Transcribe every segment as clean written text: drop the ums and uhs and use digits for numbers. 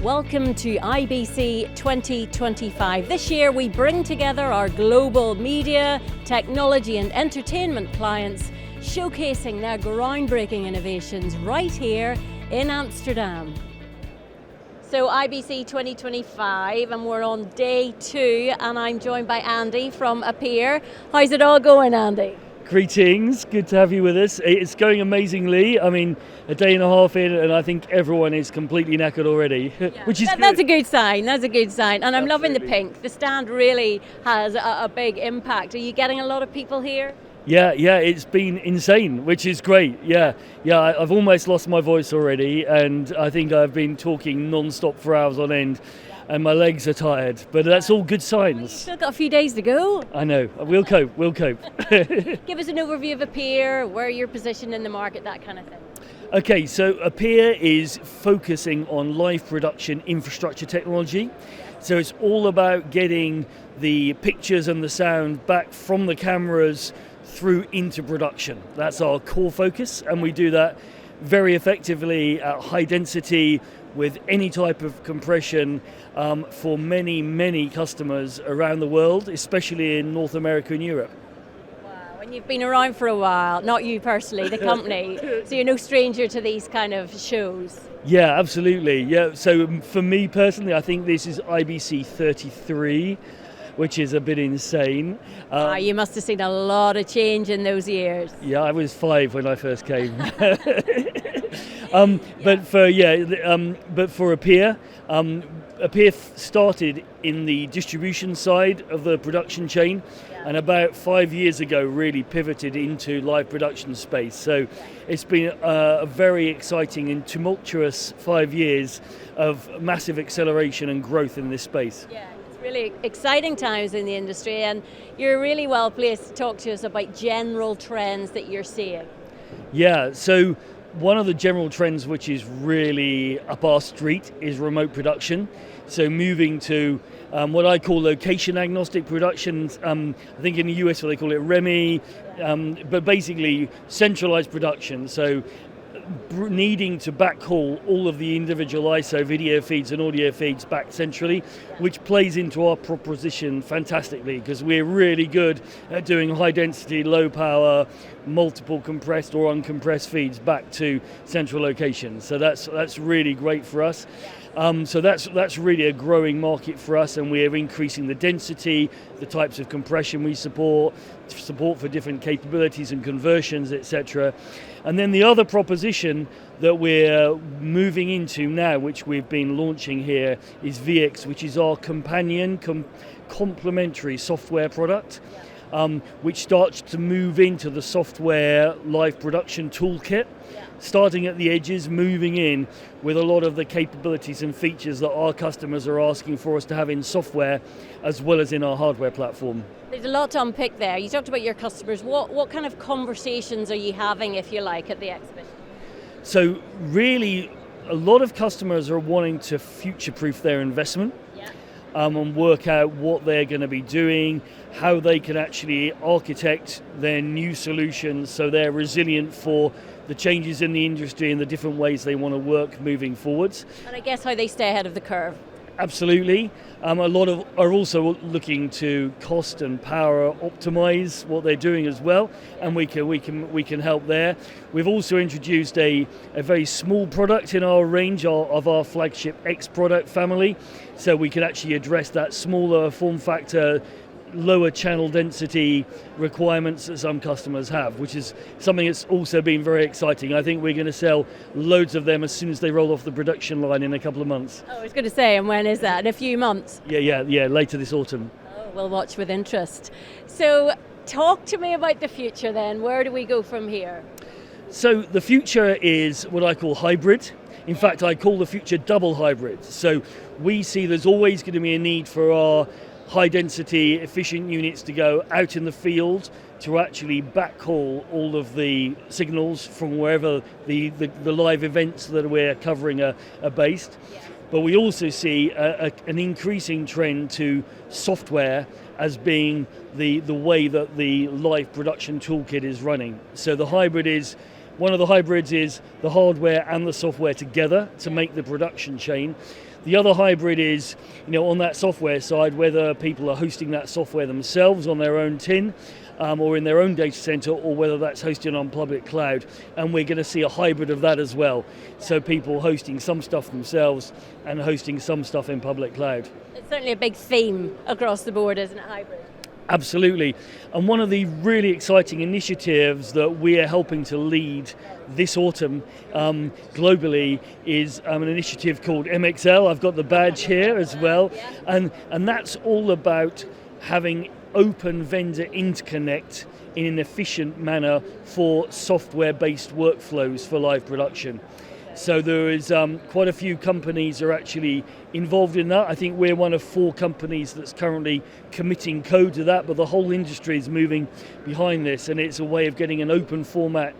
Welcome to IBC 2025. This year we bring together our global media, technology and entertainment clients, showcasing their groundbreaking innovations right here in Amsterdam. So IBC 2025 and we're on day 2 and I'm joined by Andy from Appier. How's it all going, Andy? Greetings, good to have you with us. It's going amazingly. I mean, a day and a half in and I think everyone is completely knackered already, which is good. That's a good sign, and I'm loving the Absolutely. pink. The stand really has a big impact. Are you getting a lot of people here? Yeah, it's been insane, which is great. I've almost lost my voice already and I think I've been talking non-stop for hours on end and my legs are tired, but that's all good signs. You've still got a few days to go. I know, we'll cope. Give us an overview of Appier, where you're positioned in the market, that kind of thing. Okay, so Appier is focusing on live production infrastructure technology. So it's all about getting the pictures and the sound back from the cameras through into production. That's our core focus, and we do that very effectively at high density with any type of compression for many customers around the world, especially in North America and Europe. Wow, and you've been around for a while, not you personally, the company, so you're no stranger to these kind of shows. Yeah, absolutely. Yeah, so for me personally, I think this is IBC 33, which is a bit insane. You must have seen a lot of change in those years. Yeah, I was 5 when I first came. But for Appier, Appier started in the distribution side of the production chain, and about 5 years ago really pivoted into live production space. So it's been a very exciting and tumultuous 5 years of massive acceleration and growth in this space. Yeah, it's really exciting times in the industry, and you're really well placed to talk to us about general trends that you're seeing. Yeah, so one of the general trends which is really up our street is remote production. So moving to what I call location agnostic production. I think in the US they call it REMI, but basically centralized production. So needing to backhaul all of the individual ISO video feeds and audio feeds back centrally, which plays into our proposition fantastically because we're really good at doing high density, low power, multiple compressed or uncompressed feeds back to central locations. So that's really great for us. So that's really a growing market for us, and we're increasing the density, the types of compression we support for different capabilities and conversions, etc. And then the other proposition that we're moving into now, which we've been launching here, is VX, which is our companion complementary software product, which starts to move into the software live production toolkit, starting at the edges, moving in with a lot of the capabilities and features that our customers are asking for us to have in software as well as in our hardware platform. There's a lot to unpick there. You talked about your customers. What kind of conversations are you having, if you like, at the exhibition? So really, a lot of customers are wanting to future-proof their investment. And work out what they're going to be doing, how they can actually architect their new solutions so they're resilient for the changes in the industry and the different ways they want to work moving forwards. And I guess how they stay ahead of the curve. Absolutely. A lot of are also looking to cost and power optimize what they're doing as well, and we can help there. We've also introduced a very small product in our range of our flagship X product family, so we can actually address that smaller form factor, lower channel density requirements that some customers have, which is something that's also been very exciting. I think we're going to sell loads of them as soon as they roll off the production line in a couple of months. I was going to say, and when is that? In a few months? Yeah, later this autumn. Oh, we'll watch with interest. So talk to me about the future then. Where do we go from here? So the future is what I call hybrid. In fact, I call the future double hybrid. So we see there's always going to be a need for our high density efficient units to go out in the field to actually backhaul all of the signals from wherever the live events that we're covering are based. But we also see an increasing trend to software as being the way that the live production toolkit is running. So the hybrid is one of the hybrids is the hardware and the software together to make the production chain. The other hybrid is, on that software side, whether people are hosting that software themselves on their own tin, or in their own data center, or whether that's hosted on public cloud. And we're going to see a hybrid of that as well. So people hosting some stuff themselves and hosting some stuff in public cloud. It's certainly a big theme across the board, isn't it, hybrid? Absolutely. And one of the really exciting initiatives that we are helping to lead this autumn globally is an initiative called MXL. I've got the badge here as well. And that's all about having open vendor interconnect in an efficient manner for software-based workflows for live production. So there is quite a few companies are actually involved in that. I think we're one of 4 companies that's currently committing code to that, but the whole industry is moving behind this, and it's a way of getting an open format.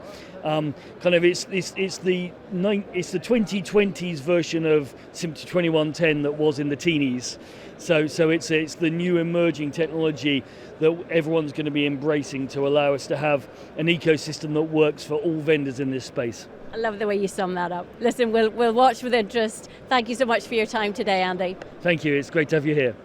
It's the 2020s version of SMPTE 2110 that was in the teenies. So it's the new emerging technology that everyone's going to be embracing to allow us to have an ecosystem that works for all vendors in this space. I love the way you sum that up. Listen, we'll watch with interest. Thank you so much for your time today, Andy. Thank you. It's great to have you here.